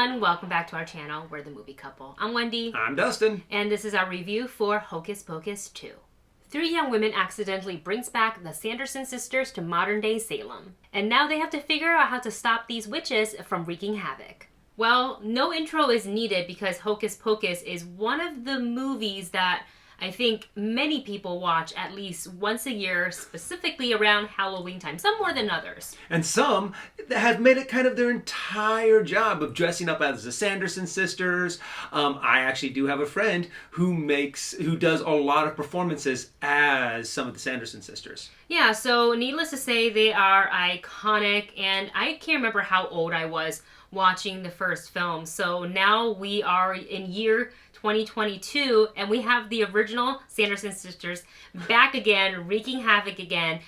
everyone, welcome back to our channel, We're the Movie Couple. I'm Wendy. I'm Dustin. And this is our review for Hocus Pocus 2. Three young women accidentally brings back the Sanderson sisters to modern-day Salem. And now they have to figure out how to stop these witches from wreaking havoc. Well, no intro is needed because Hocus Pocus is one of the movies that I think many people watch at least once a year, specifically around Halloween time, some more than others. And some have made it kind of their entire job of dressing up as the Sanderson sisters. I actually do have a friend who does a lot of performances as some of the Sanderson sisters. Yeah, so needless to say, they are iconic, and I can't remember how old I was watching the first film. So now we are in year 2022, and we have the original Sanderson sisters back again, wreaking havoc again,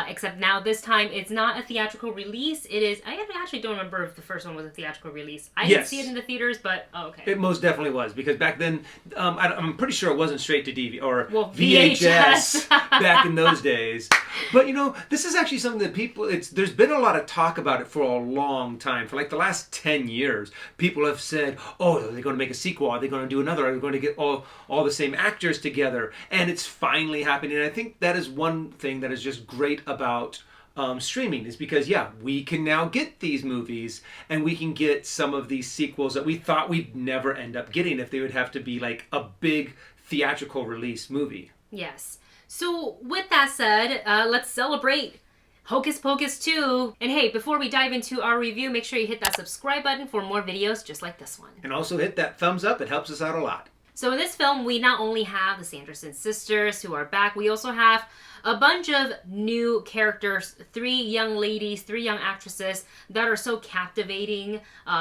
except now this time it's not a theatrical release. It is, I actually don't remember if the first one was a theatrical release. I didn't see it in the theaters, but okay. It most definitely was, because back then, I'm pretty sure it wasn't straight to DVD or VHS back in those days. But you know, this is actually something that there's been a lot of talk about it for a long time. For like the last 10 years, people have said, oh, are they going to make a sequel? Are they going to do another? Are they going to get all the same actors together? And it's finally happening. And I think that is one thing that is just great about streaming, is because, yeah, we can now get these movies and we can get some of these sequels that we thought we'd never end up getting if they would have to be like a big theatrical release movie. Yes. So with that said, let's celebrate Hocus Pocus 2. And hey, before we dive into our review, make sure you hit that subscribe button for more videos just like this one. And also hit that thumbs up. It helps us out a lot. So in this film, we not only have the Sanderson sisters who are back, we also have a bunch of new characters, three young ladies, three young actresses that are so captivating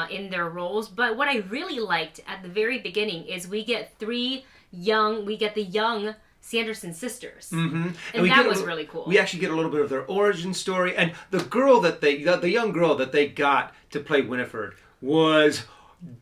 in their roles. But what I really liked at the very beginning is we get the young Sanderson sisters. Mm-hmm. And that was really cool. We actually get a little bit of their origin story, and the young girl that they got to play Winifred was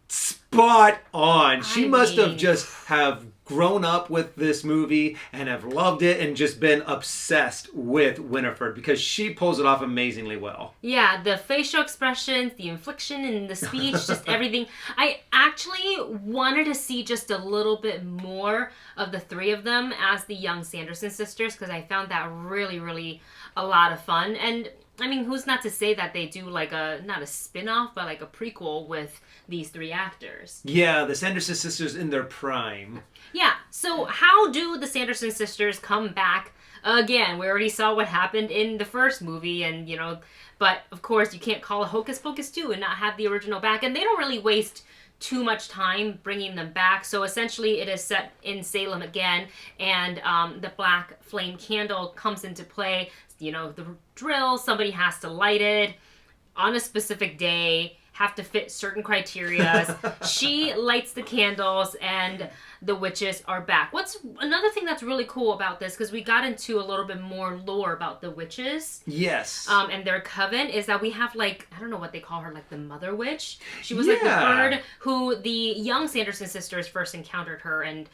spot on. She must have just have grown up with this movie and have loved it and just been obsessed with Winifred, because she pulls it off amazingly well. Yeah, the facial expressions, the inflection in the speech, just everything. I actually wanted to see just a little bit more of the three of them as the young Sanderson sisters, because I found that really, really a lot of fun. And I mean, who's not to say that they do like not a spin-off, but like a prequel with these three actors. Yeah, the Sanderson sisters in their prime. Yeah, so how do the Sanderson sisters come back again? We already saw what happened in the first movie, and you know, but of course you can't call a Hocus Pocus 2 and not have the original back, and they don't really waste too much time bringing them back. So essentially it is set in Salem again, and the black flame candle comes into play. You know, the drill, somebody has to light it on a specific day, have to fit certain criteria. She lights the candles and the witches are back. What's another thing that's really cool about this, because we got into a little bit more lore about the witches. Yes. And their coven, is that we have like, I don't know what they call her, like the mother witch. She was like the bird who the young Sanderson sisters first encountered her, and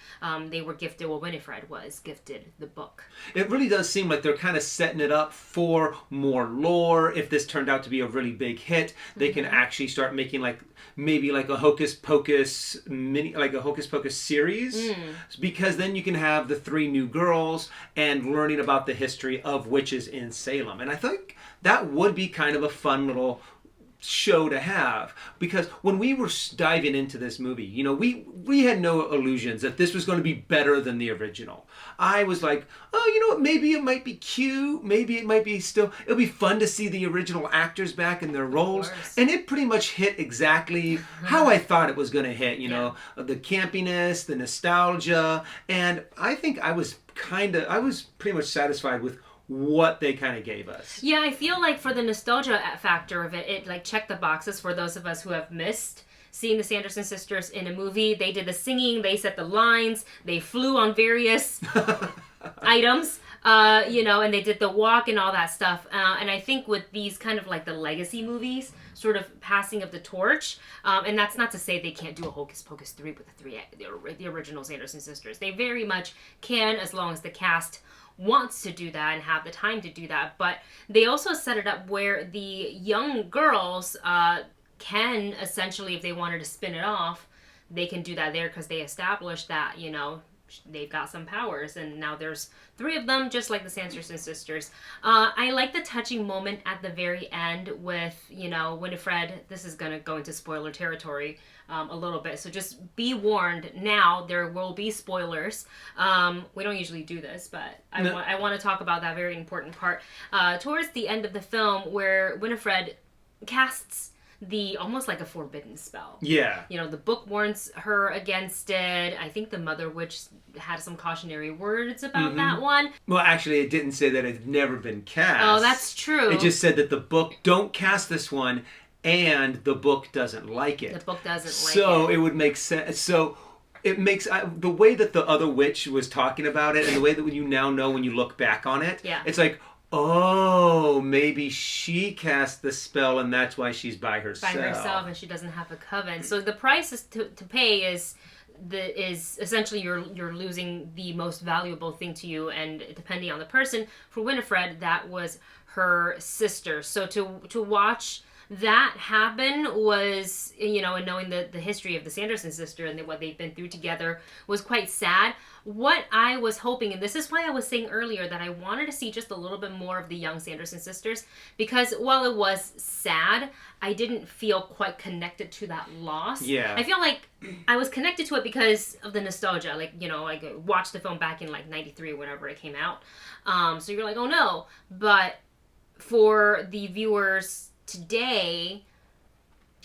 they were gifted, well, Winifred was gifted the book. It really does seem like they're kind of setting it up for more lore. If this turned out to be a really big hit, they can actually start making maybe like a Hocus Pocus series. Because then you can have the three new girls and learning about the history of witches in Salem. And I think that would be kind of a fun little show to have, because when we were diving into this movie, you know, we had no illusions that this was going to be better than the original. I was like, oh, you know what, maybe it might be cute, maybe it might be it'll be fun to see the original actors back in their roles. And it pretty much hit exactly how I thought it was going to hit, you know, the campiness, the nostalgia, and I think I was pretty much satisfied with what they kind of gave us. Yeah, I feel like for the nostalgia factor of it, it like checked the boxes for those of us who have missed seeing the Sanderson sisters in a movie. They did the singing, they set the lines, they flew on various items, you know, and they did the walk and all that stuff. And I think with these kind of like the legacy movies, sort of passing of the torch, and that's not to say they can't do a Hocus Pocus 3 with the original Sanderson sisters. They very much can, as long as the cast wants to do that and have the time to do that. But they also set it up where the young girls can essentially, if they wanted to spin it off, they can do that there because they established that, you know, they've got some powers, and now there's 3 of them, just like the Sanderson sisters. I like the touching moment at the very end with, you know, Winifred. This is going to go into spoiler territory a little bit, so just be warned now, there will be spoilers. We don't usually do this, but I want to talk about that very important part. Towards the end of the film, where Winifred casts almost like a forbidden spell. Yeah. You know, the book warns her against it. I think the Mother Witch had some cautionary words about that one. Well, actually, it didn't say that it had never been cast. Oh, that's true. It just said that the book, don't cast this one, and the book doesn't like it. The book doesn't like it. So it would make sense. So it makes, the way that the other witch was talking about it, and the way that you now know when you look back on it, it's like, oh, maybe she cast the spell and that's why she's by herself. By herself, and she doesn't have a coven. So the price is to pay is essentially you're losing the most valuable thing to you, and depending on the person, for Winifred, that was her sister. So to watch that happen was, you know, and knowing the history of the Sanderson sister and what they've been through together was quite sad. What I was hoping, and this is why I was saying earlier that I wanted to see just a little bit more of the young Sanderson sisters, because while it was sad, I didn't feel quite connected to that loss. Yeah. I feel like I was connected to it because of the nostalgia. Like, you know, I watched the film back in like 93 or whenever it came out. So you're like, oh no. But for the viewers today,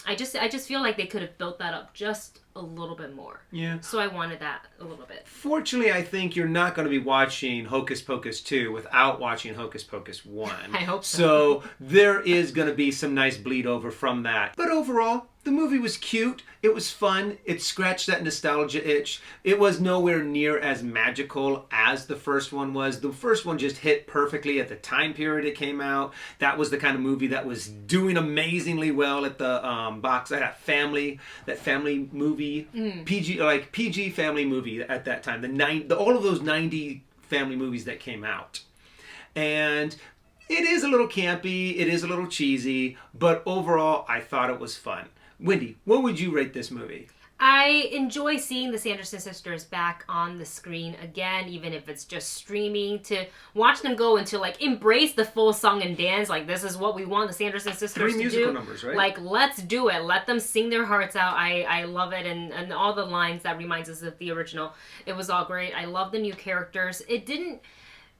I just feel like they could have built that up just a little bit more. Yeah. So I wanted that a little bit. Fortunately, I think you're not going to be watching Hocus Pocus 2 without watching Hocus Pocus 1. I hope so. So there is going to be some nice bleed over from that. But overall, the movie was cute. It was fun. It scratched that nostalgia itch. It was nowhere near as magical as the first one was. The first one just hit perfectly at the time period it came out. That was the kind of movie that was doing amazingly well at the box. That family movie, PG family movie at that time. All of those 90 family movies that came out. And it is a little campy, it is a little cheesy, but overall, I thought it was fun. Wendy, what would you rate this movie? I enjoy seeing the Sanderson sisters back on the screen again, even if it's just streaming, to watch them go and to like embrace the full song and dance. Like, this is what we want the Sanderson sisters to do. 3 musical numbers, right? Like, let's do it. Let them sing their hearts out. I love it. And all the lines that reminds us of the original. It was all great. I love the new characters. It didn't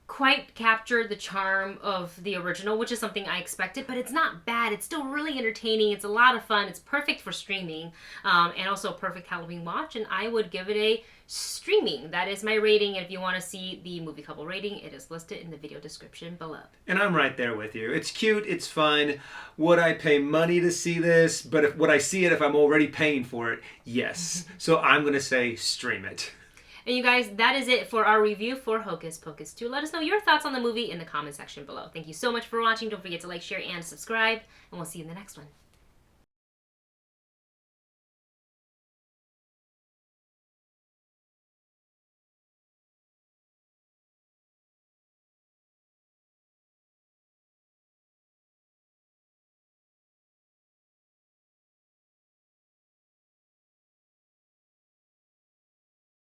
quite capture the charm of the original, which is something I expected, but it's not bad. It's still really entertaining. It's a lot of fun. It's perfect for streaming, and also a perfect Halloween watch, and I would give it a streaming. That is my rating, and if you want to see the movie couple rating, it is listed in the video description below. And I'm right there with you. It's cute, it's fun. Would I pay money to see this? But would I see it if I'm already paying for it? Yes. So I'm going to say stream it. And you guys, that is it for our review for Hocus Pocus 2. Let us know your thoughts on the movie in the comment section below. Thank you so much for watching. Don't forget to like, share, and subscribe. And we'll see you in the next one.